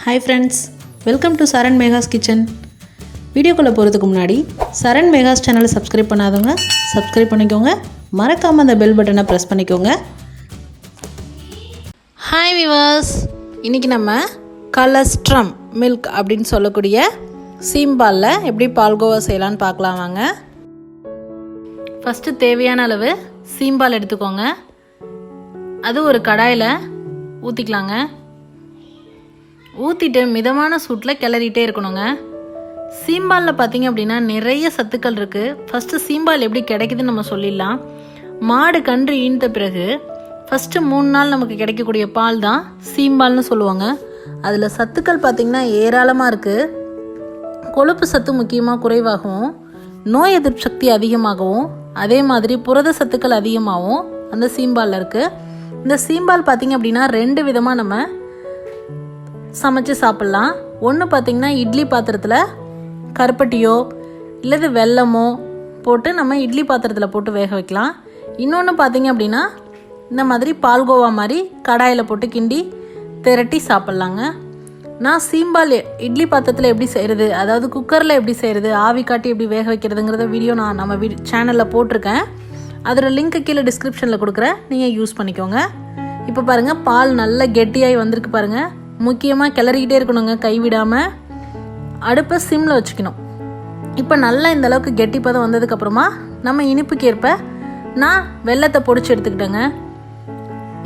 Hi friends, welcome to Saran Megha's kitchen. வீடியோக்குள்ளே போகிறதுக்கு முன்னாடி சரண் மேகாஸ் சேனலை சப்ஸ்கிரைப் பண்ணாதவங்க சப்ஸ்கிரைப் பண்ணிக்கோங்க. மறக்காமல் அந்த பெல் பட்டனை ப்ரெஸ் பண்ணிக்கோங்க. ஹாய் விவர்ஸ், இன்றைக்கி நம்ம கலஸ்ட்ரம் மில்க் அப்படின்னு சொல்லக்கூடிய சீம்பாலில் எப்படி பால்கோவா செய்யலான்னு பார்க்கலாம் வாங்க. ஃபஸ்ட்டு தேவையான அளவு சீம்பால் எடுத்துக்கோங்க. அது ஒரு கடாயில் ஊற்றிக்கலாங்க. ஊற்றிட்டு மிதமான சூட்டில் கிளறிட்டே இருக்கணுங்க. சீம்பாலில் பார்த்திங்க அப்படின்னா நிறைய சத்துக்கள் இருக்குது. ஃபஸ்ட்டு சீம்பால் எப்படி கிடைக்குதுன்னு நம்ம சொல்லிடலாம். மாடு கன்று ஈன்ற பிறகு ஃபஸ்ட்டு 3 நாள் நமக்கு கிடைக்கக்கூடிய பால் தான் சீம்பால்னு சொல்லுவாங்க. அதில் சத்துக்கள் பார்த்திங்கன்னா ஏராளமாக இருக்குது. கொழுப்பு சத்து முக்கியமாக குறைவாகவும், நோய் எதிர்ப்பு சக்தி அதிகமாகவும், அதே மாதிரி புரத சத்துக்கள் அதிகமாகவும் அந்த சீம்பாலில் இருக்குது. இந்த சீம்பால் பார்த்திங்க அப்படின்னா 2 விதமாக நம்ம சமைச்சு சாப்பிட்லாம். ஒன்று பார்த்திங்கன்னா இட்லி பாத்திரத்தில் கருப்பட்டியோ இல்லது வெல்லமோ போட்டு நம்ம இட்லி பாத்திரத்தில் போட்டு வேக வைக்கலாம். இன்னொன்று பார்த்திங்க அப்படின்னா இந்த மாதிரி பால்கோவா மாதிரி கடாயில் போட்டு கிண்டி திரட்டி சாப்பிட்லாங்க. நான் சீம்பால் இட்லி பாத்திரத்தில் எப்படி செய்கிறது, அதாவது குக்கரில் எப்படி செய்கிறது, ஆவி காட்டி எப்படி வேக வைக்கிறதுங்கிறத வீடியோ நான் நம்ம சேனலில் போட்டிருக்கேன். அதோட லிங்க்கு கீழே டிஸ்கிரிப்ஷனில் கொடுக்குறேன், நீங்கள் யூஸ் பண்ணிக்கோங்க. இப்போ பாருங்கள், பால் நல்லா கெட்டியாகி வந்திருக்கு பாருங்கள். முக்கியமாக கிளறிக்கிட்டே இருக்கணுங்க, கைவிடாமல். அடுப்பை சிம்மில் வச்சுக்கணும். இப்போ நல்லா இந்த அளவுக்கு கெட்டி பதம் வந்ததுக்கப்புறமா நம்ம இனிப்புக்கு ஏற்ப நான் வெல்லத்தை பொடிச்சு எடுத்துக்கிட்டேங்க.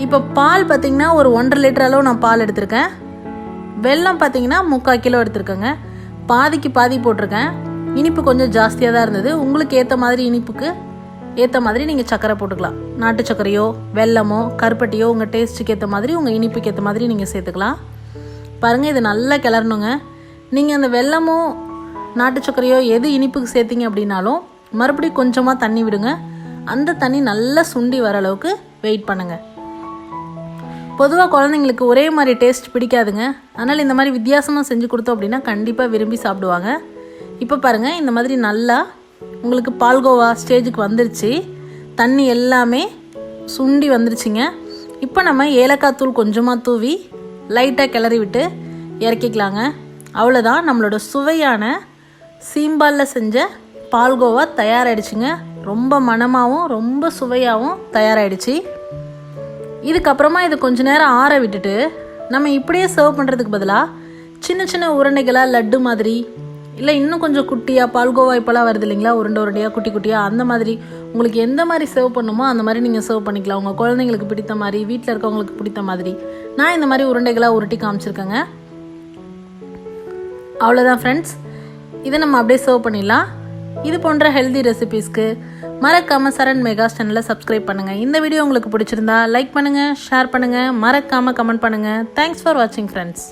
இப்போ பால் பார்த்திங்கன்னா ஒரு 1.5 லிட்டர் அளவு நான் பால் எடுத்திருக்கேன். வெல்லம் பார்த்திங்கன்னா 3/4 கிலோ எடுத்திருக்கேங்க. பாதிக்கு பாதி போட்டிருக்கேன். இனிப்பு கொஞ்சம் ஜாஸ்தியாக தான் இருந்தது. உங்களுக்கு ஏற்ற மாதிரி இனிப்புக்கு ஏற்ற மாதிரி நீங்கள் சர்க்கரை போட்டுக்கலாம். நாட்டு சர்க்கரையோ வெல்லமோ கருப்பட்டியோ உங்கள் டேஸ்ட்டுக்கு ஏற்ற மாதிரி, உங்கள் இனிப்புக்கு ஏற்ற மாதிரி நீங்கள் சேர்த்துக்கலாம். பாருங்கள், இது நல்லா கிளறணுங்க. நீங்கள் அந்த வெல்லமோ நாட்டு சர்க்கரையோ எது இனிப்புக்கு சேர்த்திங்க அப்படின்னாலும் மறுபடியும் கொஞ்சமாக தண்ணி விடுங்க. அந்த தண்ணி நல்லா சுண்டி வர அளவுக்கு வெயிட் பண்ணுங்கள். பொதுவாக குழந்தைங்களுக்கு ஒரே மாதிரி டேஸ்ட் பிடிக்காதுங்க. அதனால் இந்த மாதிரி வித்தியாசமாக செஞ்சு கொடுத்தோம் அப்படின்னா கண்டிப்பாக விரும்பி சாப்பிடுவாங்க. இப்போ பாருங்கள், இந்த மாதிரி நல்லா உங்களுக்கு பால்கோவா ஸ்டேஜுக்கு வந்துருச்சு. தண்ணி எல்லாமே சுண்டி வந்துருச்சுங்க. இப்போ நம்ம ஏலக்காய் தூள் கொஞ்சமாக தூவி லைட்டாக கிளறி விட்டு இறக்கிக்கலாங்க. அவ்வளோதான், நம்மளோட சுவையான சீம்பாலில் செஞ்ச பால்கோவா தயாராகிடுச்சுங்க. ரொம்ப மணமாகவும் ரொம்ப சுவையாகவும் தயாராகிடுச்சு. இதுக்கப்புறமா இது கொஞ்ச நேரம் ஆற விட்டுட்டு நம்ம இப்படியே சர்வ் பண்ணுறதுக்கு பதிலாக சின்ன சின்ன உருண்டைகளாக லட்டு மாதிரி, இல்லை இன்னும் கொஞ்சம் குட்டியாக பால்கோவா இப்போலாம் வருது இல்லைங்களா, உருண்டையாக குட்டி குட்டியாக, அந்த மாதிரி உங்களுக்கு எந்த மாதிரி சர்வ் பண்ணுமோ அந்த மாதிரி நீங்கள் சர்வ் பண்ணிக்கலாம். உங்கள் குழந்தைங்களுக்கு பிடித்த மாதிரி, வீட்டில் இருக்கவங்களுக்கு பிடித்த மாதிரி. நான் இந்த மாதிரி உருண்டைகளாக உருட்டி காமிச்சிருக்கேங்க. அவ்வளோதான் ஃப்ரெண்ட்ஸ், இதை நம்ம அப்படியே சர்வ் பண்ணிடலாம். இது போன்ற ஹெல்தி ரெசிபீஸ்க்கு மறக்காமல் சரண் மேகாஸ் சேனலை சப்ஸ்கிரைப் பண்ணுங்கள். இந்த வீடியோ உங்களுக்கு பிடிச்சிருந்தா லைக் பண்ணுங்கள், ஷேர் பண்ணுங்கள், மறக்காமல் கமெண்ட் பண்ணுங்கள். தேங்க்ஸ் ஃபார் வாட்சிங் ஃப்ரெண்ட்ஸ்.